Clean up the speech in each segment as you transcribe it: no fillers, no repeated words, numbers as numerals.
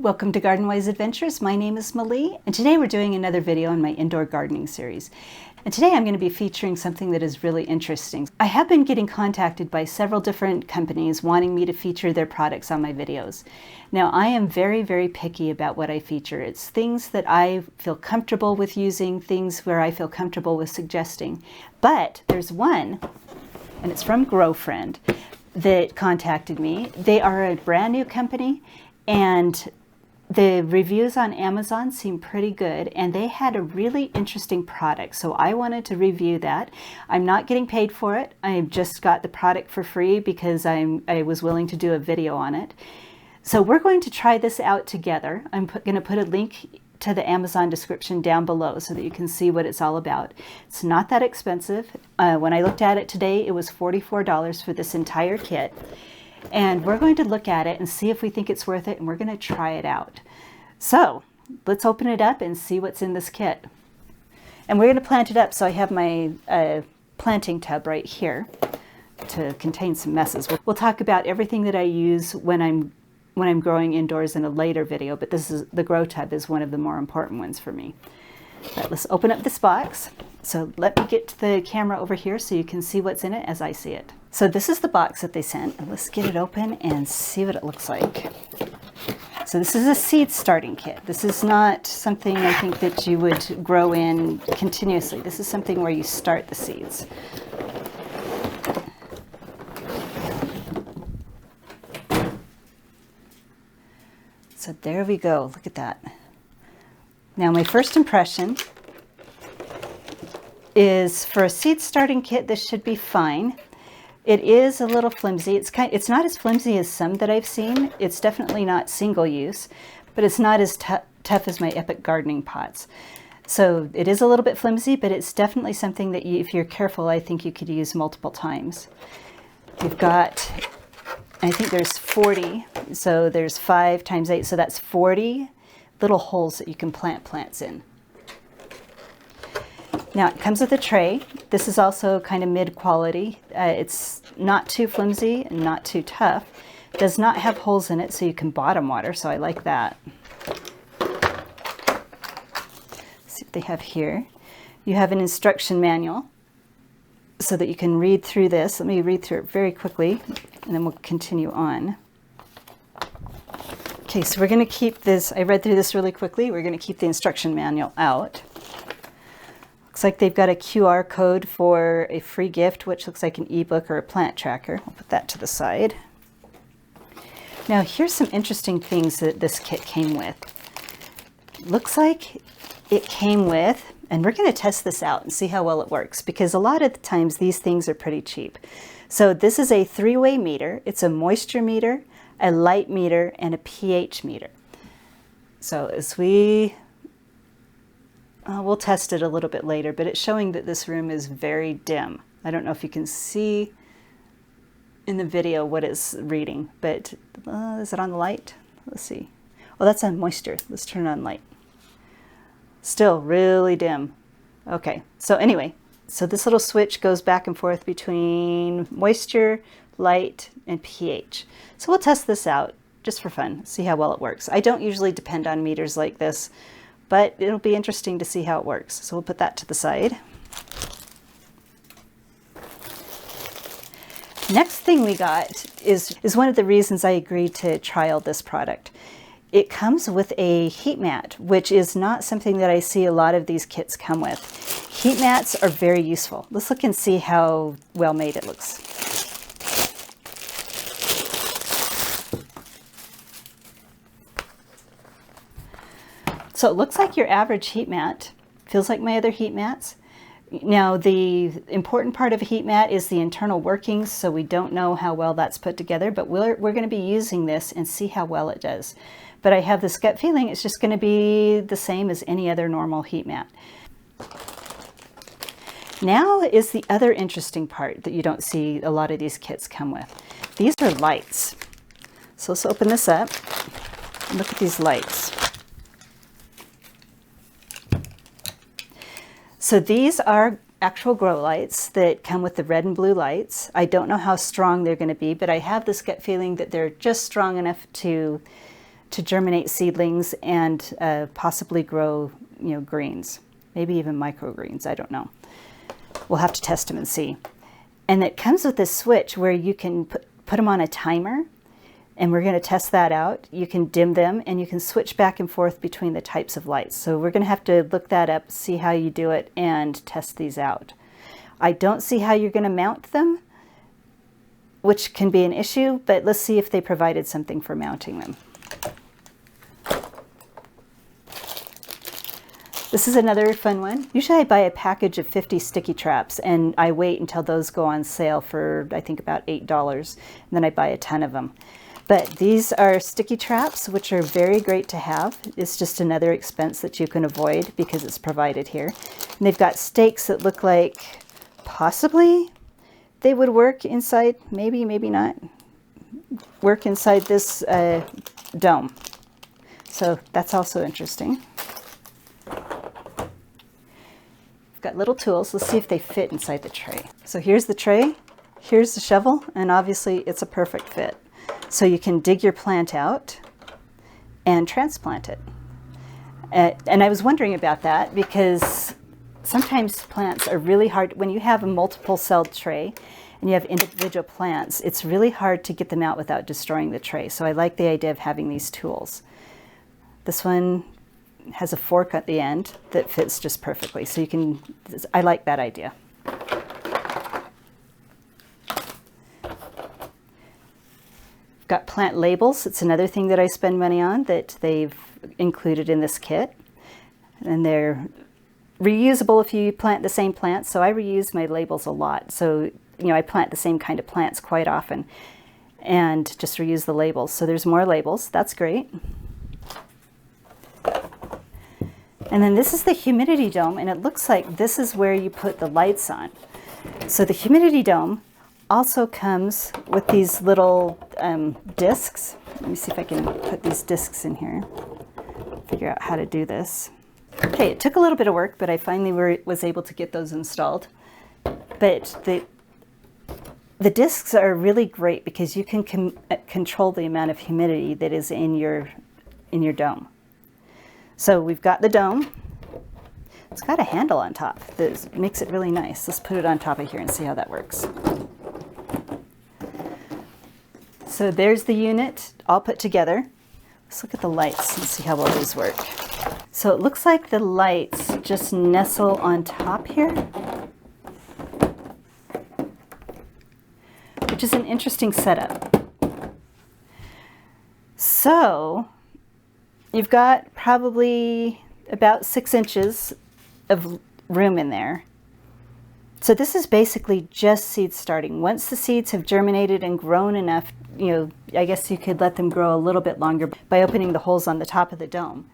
Welcome to Garden Wise Adventures. My name is Malie, and today we're doing another video in my indoor gardening series. And today I'm going to be featuring something that is really interesting. I have been getting contacted by several different companies wanting me to feature their products on my videos. Now I am very, very picky about what I feature. It's things that I feel comfortable with using, things where I feel comfortable with suggesting. But there's one, and it's from Growfriend, that contacted me. They are a brand new company, and the reviews on Amazon seem pretty good, and they had a really interesting product, so I wanted to review that. I'm not getting paid for it. I just got the product for free because I was willing to do a video on it. So we're going to try this out together. I'm going to put a link to the Amazon description down below so that you can see what it's all about. It's not that expensive. When I looked at it today, it was $44 for this entire kit. And we're going to look at it and see if we think it's worth it, and we're going to try it out. So let's open it up and see what's in this kit. And we're going to plant it up, so I have my planting tub right here to contain some messes. We'll talk about everything that I use when I'm growing indoors in a later video, but the grow tub is one of the more important ones for me. But let's open up this box. So let me get the camera over here so you can see what's in it as I see it. So this is the box that they sent, and let's get it open and see what it looks like. So this is a seed starting kit. This is not something I think that you would grow in continuously. This is something where you start the seeds. So there we go, look at that. Now my first impression is for a seed starting kit, this should be fine. It is a little flimsy. It's not as flimsy as some that I've seen. It's definitely not single use, but it's not as tough as my Epic gardening pots. So it is a little bit flimsy, but it's definitely something that if you're careful, I think you could use multiple times. You've got, I think there's 40, so there's 5 times 8, so that's 40 little holes that you can plant plants in. Now it comes with a tray. This is also kind of mid-quality. It's not too flimsy and not too tough. It does not have holes in it, so you can bottom water, so I like that. Let's see what they have here. You have an instruction manual so that you can read through this. Let me read through it very quickly, and then we'll continue on. Okay, so we're going to keep this, I read through this really quickly. We're going to keep the instruction manual out. Looks like they've got a QR code for a free gift, which looks like an ebook or a plant tracker. I'll put that to the side. Now here's some interesting things that this kit came with. Looks like it came with, and we're going to test this out and see how well it works, because a lot of the times these things are pretty cheap. So this is a 3-way meter. It's a moisture meter, a light meter, and a pH meter. So as we'll test it a little bit later, but it's showing that this room is very dim. I don't know if you can see in the video what it's reading, but is it on the light? Let's see. Well, that's on moisture. Let's turn it on light. Still really dim. Okay, so anyway, so this little switch goes back and forth between moisture, light, and pH. So we'll test this out just for fun, see how well it works. I don't usually depend on meters like this, but it'll be interesting to see how it works. So we'll put that to the side. Next thing we got is one of the reasons I agreed to trial this product. It comes with a heat mat, which is not something that I see a lot of these kits come with. Heat mats are very useful. Let's look and see how well made it looks. So it looks like your average heat mat. Feels like my other heat mats. Now the important part of a heat mat is the internal workings, so we don't know how well that's put together, but we're going to be using this and see how well it does. But I have this gut feeling it's just going to be the same as any other normal heat mat. Now is the other interesting part that you don't see a lot of these kits come with. These are lights. So let's open this up and look at these lights. So these are actual grow lights that come with the red and blue lights. I don't know how strong they're going to be, but I have this gut feeling that they're just strong enough to to germinate seedlings and possibly grow, greens, maybe even microgreens. I don't know. We'll have to test them and see. And it comes with this switch where you can put them on a timer, and we're going to test that out. You can dim them, and you can switch back and forth between the types of lights. So we're going to have to look that up, see how you do it, and test these out. I don't see how you're going to mount them, which can be an issue, but let's see if they provided something for mounting them. This is another fun one. Usually I buy a package of 50 sticky traps, and I wait until those go on sale for, I think, about $8, and then I buy a ton of them. But these are sticky traps, which are very great to have. It's just another expense that you can avoid because it's provided here. And they've got stakes that look like possibly they would work inside, maybe not, work inside this dome. So that's also interesting. Got little tools. Let's see if they fit inside the tray. So here's the tray, here's the shovel, and obviously it's a perfect fit. So you can dig your plant out and transplant it. And I was wondering about that because sometimes plants are really hard. When you have a multiple celled tray and you have individual plants, it's really hard to get them out without destroying the tray. So I like the idea of having these tools. This one has a fork at the end that fits just perfectly. So you can, I like that idea. Got plant labels. It's another thing that I spend money on that they've included in this kit. And they're reusable if you plant the same plants. So I reuse my labels a lot. So, I plant the same kind of plants quite often and just reuse the labels. So there's more labels. That's great. And then this is the humidity dome, and it looks like this is where you put the lights on. So the humidity dome also comes with these little discs. Let me see if I can put these discs in here, figure out how to do this. Okay, it took a little bit of work, but I finally was able to get those installed. But the discs are really great because you can control the amount of humidity that is in your dome. So we've got the dome. It's got a handle on top that makes it really nice. Let's put it on top of here and see how that works. So there's the unit all put together. Let's look at the lights and see how well these work. So it looks like the lights just nestle on top here, which is an interesting setup. So you've got probably about 6 inches of room in there. So this is basically just seed starting. Once the seeds have germinated and grown enough, I guess you could let them grow a little bit longer by opening the holes on the top of the dome.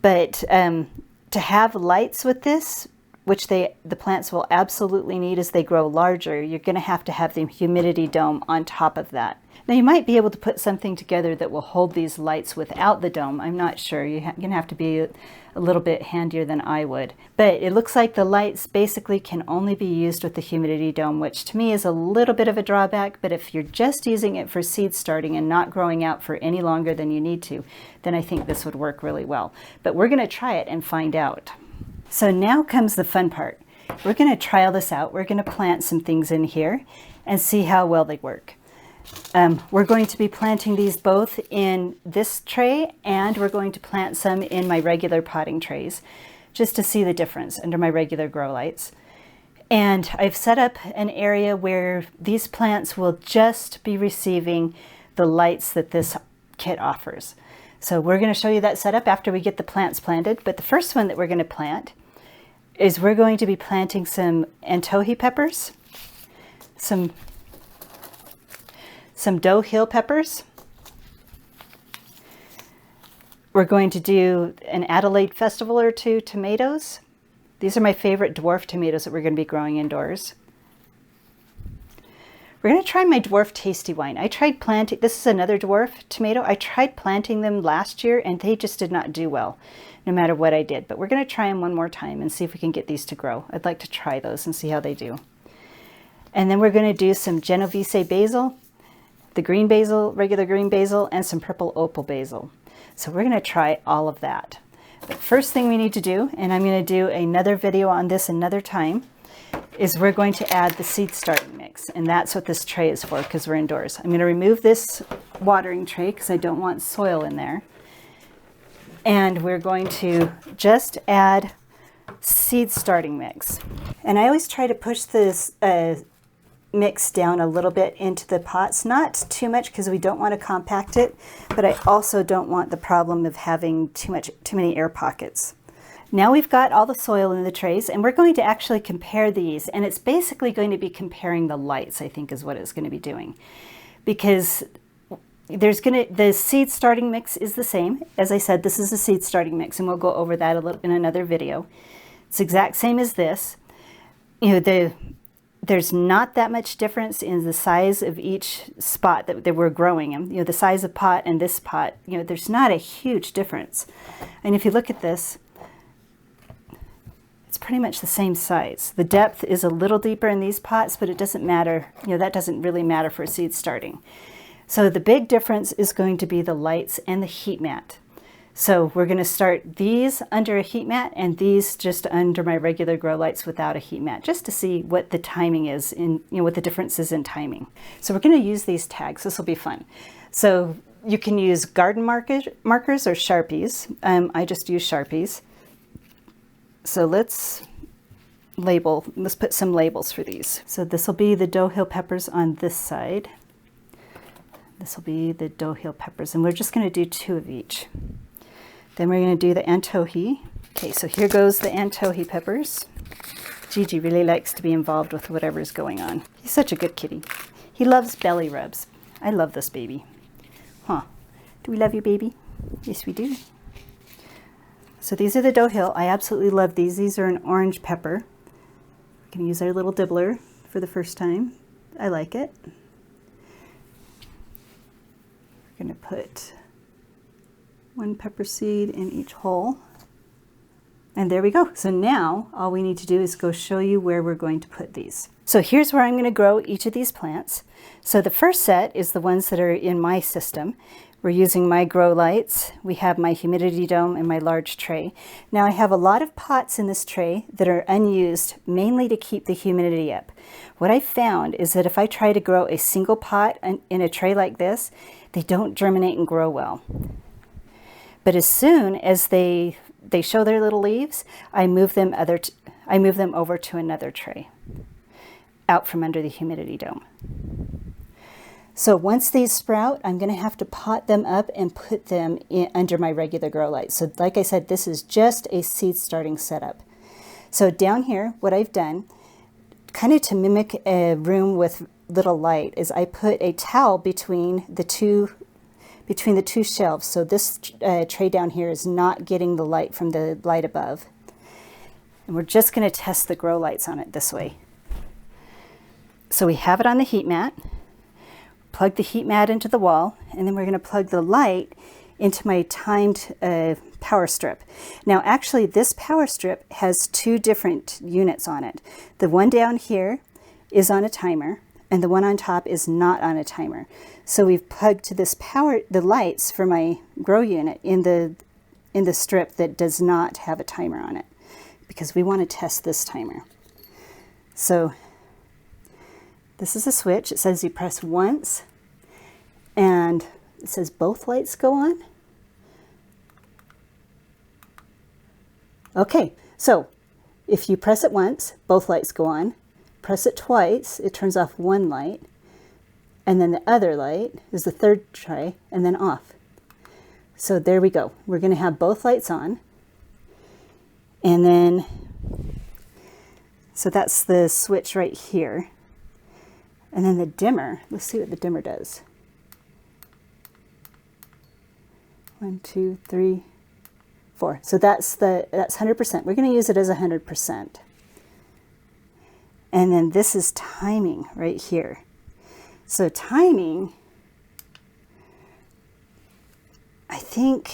But to have lights with this, which the plants will absolutely need as they grow larger, you're going to have the humidity dome on top of that. Now you might be able to put something together that will hold these lights without the dome. I'm not sure. You're going to have to be a little bit handier than I would. But it looks like the lights basically can only be used with the humidity dome, which to me is a little bit of a drawback. But if you're just using it for seed starting and not growing out for any longer than you need to, then I think this would work really well. But we're going to try it and find out. So now comes the fun part. We're going to trial this out. We're going to plant some things in here and see how well they work. We're going to be planting these both in this tray, and we're going to plant some in my regular potting trays just to see the difference under my regular grow lights. And I've set up an area where these plants will just be receiving the lights that this kit offers. So we're going to show you that setup after we get the plants planted. But the first one that we're going to plant is we're going to be planting some Antohi peppers, some dough hill peppers. We're going to do an Adelaide Festival or 2 tomatoes. These are my favorite dwarf tomatoes that we're going to be growing indoors. We're going to try my dwarf tasty wine. I tried planting, this is another dwarf tomato. I tried planting them last year and they just did not do well, no matter what I did. But we're going to try them one more time and see if we can get these to grow. I'd like to try those and see how they do. And then we're going to do some Genovese basil, the green basil, regular green basil, and some purple opal basil. So we're going to try all of that. The first thing we need to do, and I'm going to do another video on this another time, is we're going to add the seed starting mix. And that's what this tray is for, because we're indoors. I'm going to remove this watering tray because I don't want soil in there. And we're going to just add seed starting mix. And I always try to push this mix down a little bit into the pots, not too much because we don't want to compact it, but I also don't want the problem of having too many air pockets. Now we've got all the soil in the trays, and we're going to actually compare these, and it's basically going to be comparing the lights, I think is what it's going to be doing, because the seed starting mix is the same. As I said, this is a seed starting mix, and we'll go over that a little in another video. It's the exact same as this. You know, there's not that much difference in the size of each spot that we're growing in. You know, the size of pot and this pot, you know, there's not a huge difference. And if you look at this, it's pretty much the same size. The depth is a little deeper in these pots, but it doesn't matter. You know, that doesn't really matter for seed starting. So the big difference is going to be the lights and the heat mat. So we're going to start these under a heat mat and these just under my regular grow lights without a heat mat, just to see what the timing is in, you know, what the difference is in timing. So we're going to use these tags. This will be fun. So you can use garden markers or Sharpies. I just use Sharpies. So let's put some labels for these. So this will be the Doe Hill peppers on this side. This will be the Doe Hill peppers, and we're just going to do 2 of each. Then we're going to do the Antohi. Okay, so here goes the Antohi peppers. Gigi really likes to be involved with whatever's going on. He's such a good kitty. He loves belly rubs. I love this baby. Huh. Do we love you, baby? Yes, we do. So these are the Doe Hill. I absolutely love these. These are an orange pepper. We can use our little dibbler for the first time. I like it. We're going to put 1 pepper seed in each hole. And there we go. So now all we need to do is go show you where we're going to put these. So here's where I'm going to grow each of these plants. So the first set is the ones that are in my system. We're using my grow lights. We have my humidity dome and my large tray. Now I have a lot of pots in this tray that are unused, mainly to keep the humidity up. What I found is that if I try to grow a single pot in a tray like this, they don't germinate and grow well. But as soon as they show their little leaves, I move them over to another tray, out from under the humidity dome. So once these sprout, I'm going to have to pot them up and put them under my regular grow light. So like I said, this is just a seed starting setup. So down here, what I've done, kind of to mimic a room with little light, is I put a towel between the two shelves. So this tray down here is not getting the light from the light above. And we're just going to test the grow lights on it this way. So we have it on the heat mat. Plug the heat mat into the wall, and then we're going to plug the light into my timed power strip. Now actually this power strip has 2 different units on it. The one down here is on a timer, and the one on top is not on a timer. So we've plugged to this the lights for my grow unit in the strip that does not have a timer on it, because we want to test this timer. So this is a switch. It says you press once, and it says both lights go on. Okay, so if you press it once, both lights go on. Press it twice, it turns off one light, and then the other light is the third tray, and then off. So there we go. We're going to have both lights on. And then, so that's the switch right here. And then the dimmer, let's see what the dimmer does. 1, 2, 3, 4. So that's 100%. We're going to use it as 100%. And then this is timing right here. So timing, I think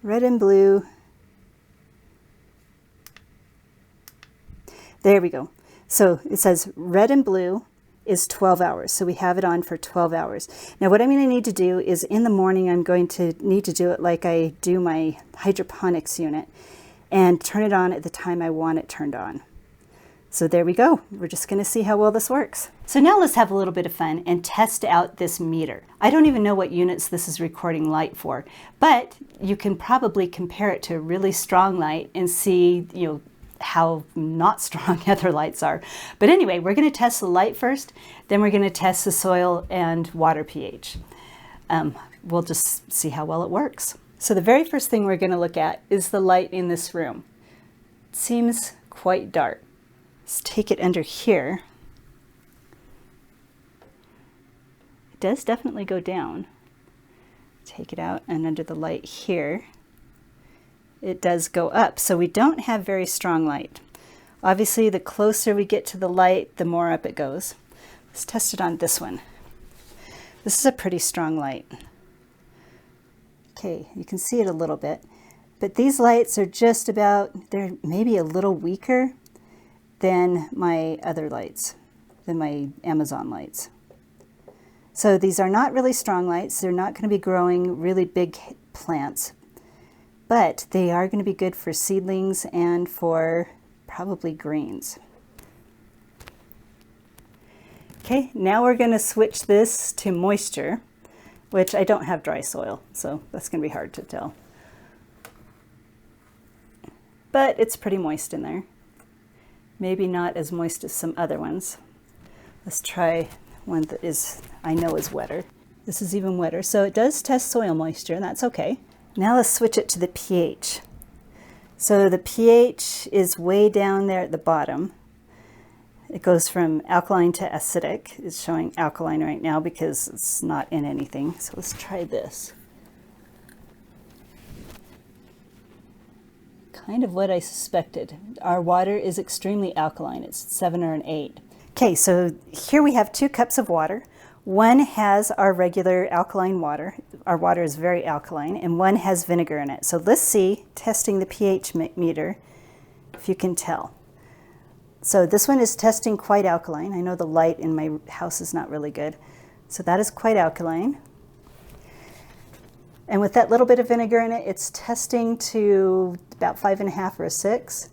red and blue. There we go. So it says red and blue is 12 hours. So we have it on for 12 hours. Now what I'm going to need to do is in the morning, I'm going to need to do it like I do my hydroponics unit and turn it on at the time I want it turned on. So there we go. We're just going to see how well this works. So now let's have a little bit of fun and test out this meter. I don't even know what units this is recording light for, but you can probably compare it to a really strong light and see, how not strong other lights are. But anyway, we're going to test the light first, then we're going to test the soil and water pH. We'll just see how well it works. So the very first thing we're going to look at is the light in this room. It seems quite dark. Let's take it under here. It does definitely go down. Take it out, and under the light here, it does go up. So we don't have very strong light. Obviously, the closer we get to the light, the more up it goes. Let's test it on this one. This is a pretty strong light. Okay, you can see it a little bit, but these lights are just about, they're maybe a little weaker than my other lights, than my Amazon lights. So these are not really strong lights. They're not going to be growing really big plants, but they are going to be good for seedlings and for probably greens. Okay, now we're going to switch this to moisture, which I don't have dry soil, so that's going to be hard to tell. But it's pretty moist in there. Maybe not as moist as some other ones. Let's try one that I know is wetter. This is even wetter, so it does test soil moisture, and that's okay. Now let's switch it to the pH. So the pH is way down there at the bottom. It goes from alkaline to acidic. It's showing alkaline right now because it's not in anything. So let's try this. Kind of what I suspected. Our water is extremely alkaline. It's 7 or an 8. Okay, so here we have 2 cups of water. One has our regular alkaline water. Our water is very alkaline, and one has vinegar in it. So let's see, testing the pH meter, if you can tell. So this one is testing quite alkaline. I know the light in my house is not really good. So that is quite alkaline. And with that little bit of vinegar in it, it's testing to about 5.5 or a 6.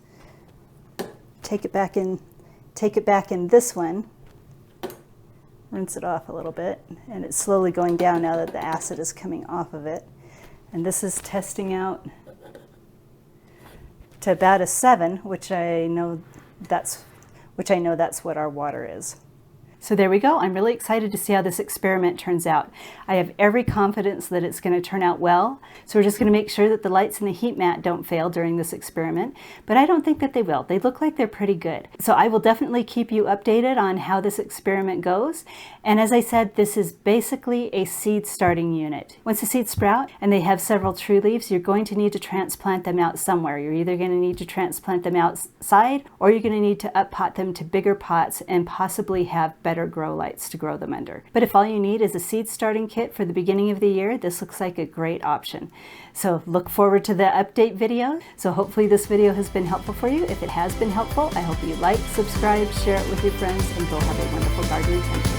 Take it back in this one. Rinse it off a little bit, and it's slowly going down now that the acid is coming off of it. And this is testing out to about a 7, which I know that's what our water is. So there we go. I'm really excited to see how this experiment turns out. I have every confidence that it's going to turn out well. So we're just going to make sure that the lights in the heat mat don't fail during this experiment, but I don't think that they will. They look like they're pretty good. So I will definitely keep you updated on how this experiment goes. And as I said, this is basically a seed starting unit. Once the seeds sprout and they have several true leaves, you're going to need to transplant them out somewhere. You're either going to need to transplant them outside, or you're going to need to up pot them to bigger pots and possibly have better grow lights to grow them under. But if all you need is a seed starting kit for the beginning of the year, this looks like a great option. So look forward to the update video. So hopefully this video has been helpful for you. If it has been helpful, I hope you like, subscribe, share it with your friends, and go have a wonderful gardening adventure.